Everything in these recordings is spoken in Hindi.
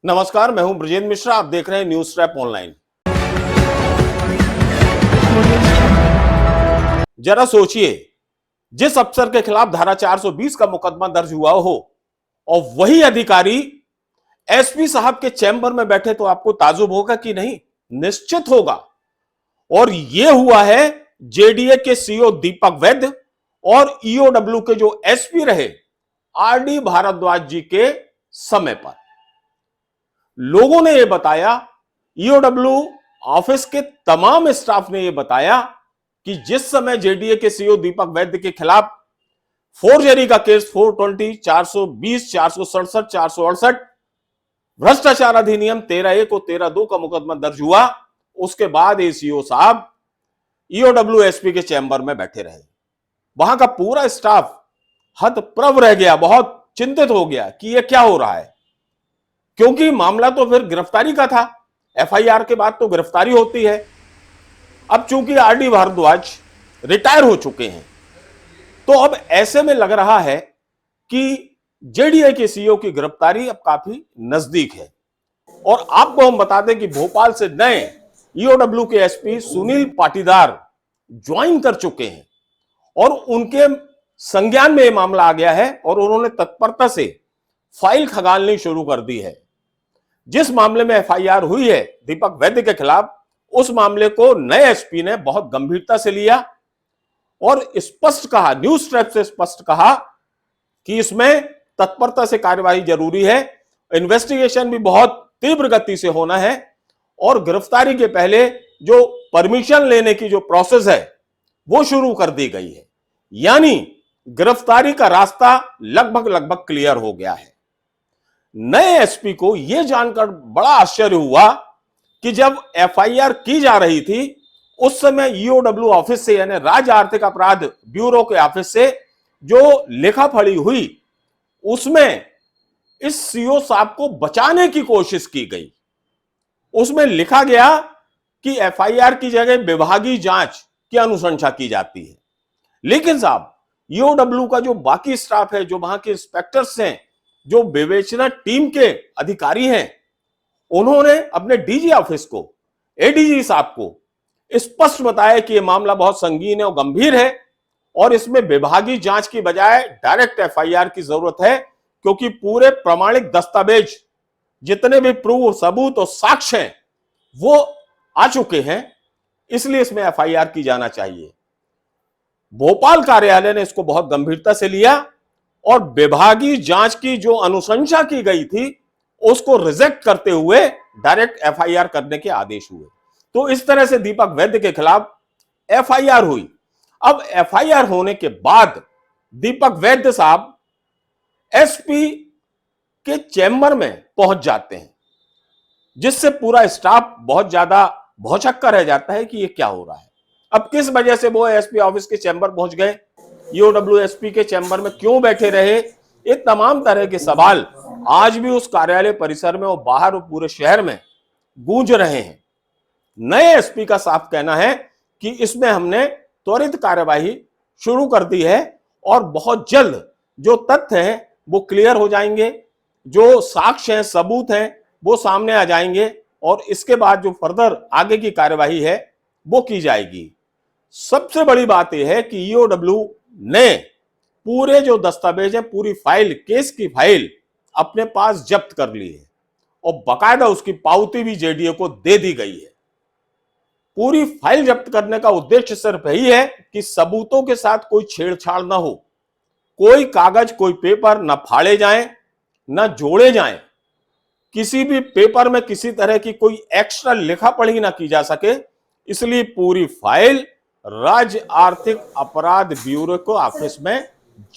नमस्कार, मैं हूं ब्रजेंद्र मिश्रा। आप देख रहे हैं न्यूज रैप ऑनलाइन। जरा सोचिए, जिस अफसर के खिलाफ धारा 420 का मुकदमा दर्ज हुआ हो और वही अधिकारी एसपी साहब के चैम्बर में बैठे, तो आपको ताजुब होगा कि नहीं? निश्चित होगा। और यह हुआ है जेडीए के सीईओ दीपक वैद्य और ईओडब्ल्यू के जो एसपी रहे आरडी भारद्वाज जी के समय पर। लोगों ने यह बताया, ईओडब्ल्यू ऑफिस के तमाम स्टाफ ने यह बताया कि जिस समय जेडीए के सीईओ दीपक वैद्य के खिलाफ फोर्जरी का केस 420, 420, 467, 468, भ्रष्टाचार अधिनियम 13(1) और 13(2) का मुकदमा दर्ज हुआ, उसके बाद एसीओ साहब ईओडब्ल्यू एसपी के चैम्बर में बैठे रहे। वहां का पूरा स्टाफ हतप्रभ रह गया, बहुत चिंतित हो गया कि यह क्या हो रहा है, क्योंकि मामला तो फिर गिरफ्तारी का था। एफआईआर के बाद तो गिरफ्तारी होती है। अब चूंकि आरडी भारद्वाज रिटायर हो चुके हैं, तो अब ऐसे में लग रहा है कि जेडीए के सीईओ की गिरफ्तारी अब काफी नजदीक है। और आपको हम बता दें कि भोपाल से नए ईओडब्ल्यू के एसपी सुनील पाटीदार ज्वाइन कर चुके हैं और उनके संज्ञान में यह मामला आ गया है और उन्होंने तत्परता से फाइल खंगालनी शुरू कर दी है। जिस मामले में एफआईआर हुई है दीपक वैद्य के खिलाफ, उस मामले को नए एसपी ने बहुत गंभीरता से लिया और स्पष्ट कहा, न्यूज ट्रैप से स्पष्ट कहा कि इसमें तत्परता से कार्यवाही जरूरी है, इन्वेस्टिगेशन भी बहुत तीव्र गति से होना है और गिरफ्तारी के पहले जो परमिशन लेने की जो प्रोसेस है वो शुरू कर दी गई है। यानी गिरफ्तारी का रास्ता लगभग क्लियर हो गया है। नए एसपी को यह जानकर बड़ा आश्चर्य हुआ कि जब एफआईआर की जा रही थी, उस समय ईओडब्ल्यू ऑफिस से, यानी राज्य आर्थिक अपराध ब्यूरो के ऑफिस से जो लिखा पढ़ी हुई, उसमें इस सीओ साहब को बचाने की कोशिश की गई। उसमें लिखा गया कि एफआईआर की जगह विभागीय जांच की अनुशंसा की जाती है। लेकिन साहब, ईओडब्ल्यू का जो बाकी स्टाफ है, जो वहां के इंस्पेक्टर्स हैं, जो विवेचना टीम के अधिकारी हैं, उन्होंने अपने डीजी ऑफिस को, एडीजी साहब को स्पष्ट बताया कि यह मामला बहुत संगीन है और गंभीर है और इसमें विभागीय जांच की बजाय डायरेक्ट एफआईआर की जरूरत है, क्योंकि पूरे प्रमाणिक दस्तावेज, जितने भी प्रूफ, सबूत और साक्ष्य हैं, वो आ चुके हैं, इसलिए इसमें एफआईआर की जाना चाहिए। भोपाल कार्यालय ने इसको बहुत गंभीरता से लिया और विभागीय जांच की जो अनुशंसा की गई थी उसको रिजेक्ट करते हुए डायरेक्ट एफआईआर करने के आदेश हुए। तो इस तरह से दीपक वैद्य के खिलाफ एफआईआर हुई। अब एफआईआर होने के बाद दीपक वैद्य साहब एसपी के चैम्बर में पहुंच जाते हैं, जिससे पूरा स्टाफ बहुत ज्यादा भौचक्का रह जाता है कि यह क्या हो रहा है। अब किस वजह से वो एसपी ऑफिस के चैम्बर पहुंच गए, ईओडब्ल्यू एसपी के चैम्बर में क्यों बैठे रहे, ये तमाम तरह के सवाल आज भी उस कार्यालय परिसर में और बाहर और पूरे शहर में गूंज रहे हैं। नए एसपी का साफ कहना है कि इसमें हमने त्वरित कार्यवाही शुरू कर दी है और बहुत जल्द जो तथ्य हैं वो क्लियर हो जाएंगे, जो साक्ष्य हैं, सबूत हैं, वो सामने आ जाएंगे और इसके बाद जो फर्दर आगे की कार्यवाही है वो की जाएगी। सबसे बड़ी बात यह है कि ईओडब्ल्यू ने पूरे जो दस्तावेज है, पूरी फाइल, केस की फाइल अपने पास जब्त कर ली है और बाकायदा उसकी पावती भी जेडीए को दे दी गई है। पूरी फाइल जब्त करने का उद्देश्य सिर्फ यही है कि सबूतों के साथ कोई छेड़छाड़ ना हो, कोई कागज, कोई पेपर ना फाड़े जाएं, ना जोड़े जाएं, किसी भी पेपर में किसी तरह की कोई एक्स्ट्रा लिखा पढ़ी ना की जा सके। इसलिए पूरी फाइल राज्य आर्थिक अपराध ब्यूरो को ऑफिस में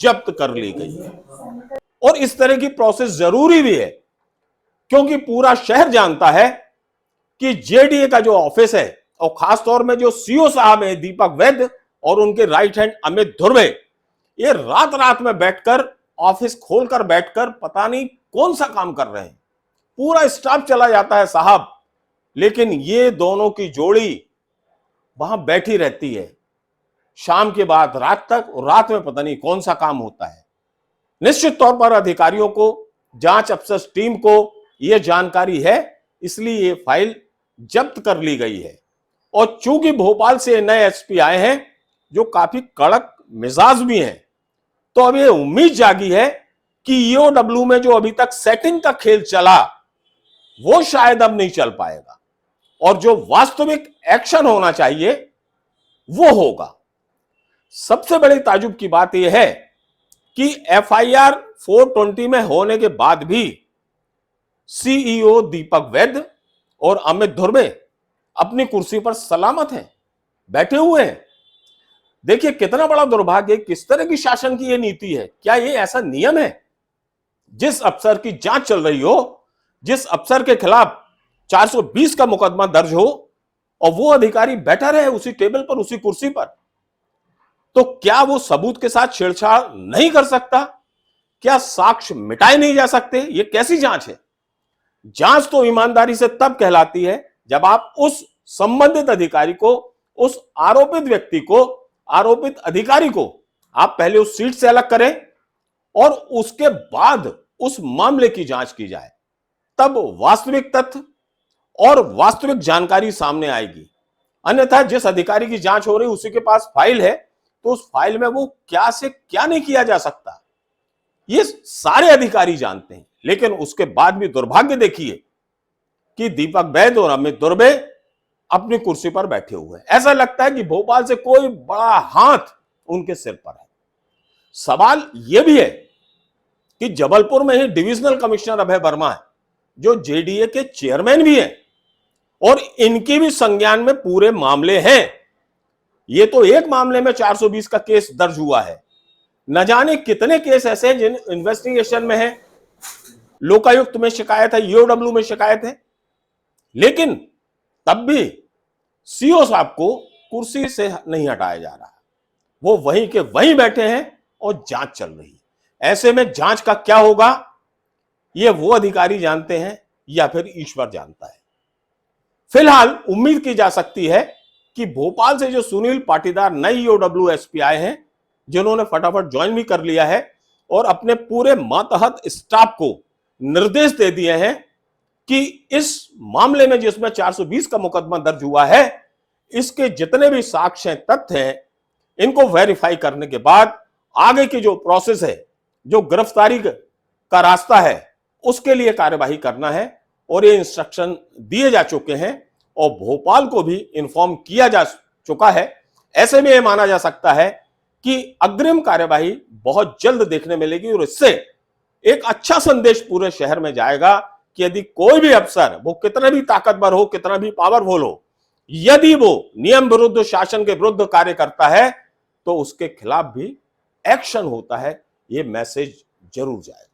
जब्त कर ली गई है और इस तरह की प्रोसेस जरूरी भी है, क्योंकि पूरा शहर जानता है कि जेडीए का जो ऑफिस है और खासतौर में जो सीईओ साहब है दीपक वैद्य और उनके राइट हैंड अमित धुर्वे, ये रात रात में बैठकर, ऑफिस खोलकर बैठकर पता नहीं कौन सा काम कर रहे हैं। पूरा स्टाफ चला जाता है साहब, लेकिन ये दोनों की जोड़ी वहां बैठी रहती है शाम के बाद रात तक, और रात में पता नहीं कौन सा काम होता है। निश्चित तौर पर अधिकारियों को, जांच अफसर टीम को यह जानकारी है, इसलिए ये फाइल जब्त कर ली गई है। और चूंकि भोपाल से नए एसपी आए हैं जो काफी कड़क मिजाज भी हैं, तो अब ये उम्मीद जागी है कि ईओडब्ल्यू में जो अभी तक सेटिंग का खेल चला वो शायद अब नहीं चल पाएगा और जो वास्तविक एक्शन होना चाहिए वो होगा। सबसे बड़ी ताजुब की बात यह है कि एफआईआर 420 में होने के बाद भी सीईओ दीपक वैद्य और अमित धुर्वे अपनी कुर्सी पर सलामत हैं, बैठे हुए हैं। देखिए कितना बड़ा दुर्भाग्य, किस तरह की शासन की यह नीति है। क्या यह ऐसा नियम है जिस अफसर की जांच चल रही हो, जिस अफसर के खिलाफ 420 का मुकदमा दर्ज हो और वो अधिकारी बैठा रहे उसी टेबल पर, उसी कुर्सी पर, तो क्या वो सबूत के साथ छेड़छाड़ नहीं कर सकता? क्या साक्ष्य मिटाए नहीं जा सकते? ये कैसी जांच है? जांच तो ईमानदारी से तब कहलाती है जब आप उस संबंधित अधिकारी को, उस आरोपित व्यक्ति को, आरोपित अधिकारी को आप पहले उस सीट से अलग करें और उसके बाद उस मामले की जांच की जाए। तब वास्तविक तथ्य और वास्तविक जानकारी सामने आएगी। अन्यथा जिस अधिकारी की जांच हो रही उसी के पास फाइल है, तो उस फाइल में वो क्या से क्या नहीं किया जा सकता, ये सारे अधिकारी जानते हैं। लेकिन उसके बाद भी दुर्भाग्य देखिए कि दीपक वैद्य और अमित धुर्वे अपनी कुर्सी पर बैठे हुए हैं। ऐसा लगता है कि भोपाल से कोई बड़ा हाथ उनके सिर पर है। सवाल यह भी है कि जबलपुर में ही डिविजनल कमिश्नर अभय वर्मा है जो जेडीए के चेयरमैन भी हैं और इनकी भी संज्ञान में पूरे मामले हैं। ये तो एक मामले में 420 का केस दर्ज हुआ है, न जाने कितने केस ऐसे हैं जिन इन्वेस्टिगेशन में है, लोकायुक्त में शिकायत है, ईओडब्ल्यू में शिकायत है। लेकिन तब भी सीओ साहब को कुर्सी से नहीं हटाया जा रहा, वो वहीं के वहीं बैठे हैं और जांच चल रही है। ऐसे में जांच का क्या होगा ये वो अधिकारी जानते हैं या फिर ईश्वर जानता है। फिलहाल उम्मीद की जा सकती है कि भोपाल से जो सुनील पाटीदार नए ईओडब्ल्यू एसपी आए हैं, जिन्होंने फटाफट ज्वाइन भी कर लिया है और अपने पूरे मातहत स्टाफ को निर्देश दे दिए हैं कि इस मामले में जिसमें 420 का मुकदमा दर्ज हुआ है, इसके जितने भी साक्ष्य तथ्य हैं, इनको वेरीफाई करने के बाद आगे की जो प्रोसेस है, जो गिरफ्तारी का रास्ता है, उसके लिए कार्यवाही करना है। और ये इंस्ट्रक्शन दिए जा चुके हैं और भोपाल को भी इन्फॉर्म किया जा चुका है। ऐसे में यह माना जा सकता है कि अग्रिम कार्यवाही बहुत जल्द देखने मिलेगी और इससे एक अच्छा संदेश पूरे शहर में जाएगा कि यदि कोई भी अफसर, वो कितना भी ताकतवर हो, कितना भी पावरफुल हो, यदि वो नियम विरुद्ध, शासन के विरुद्ध कार्य करता है तो उसके खिलाफ भी एक्शन होता है। ये मैसेज जरूर जाएगा।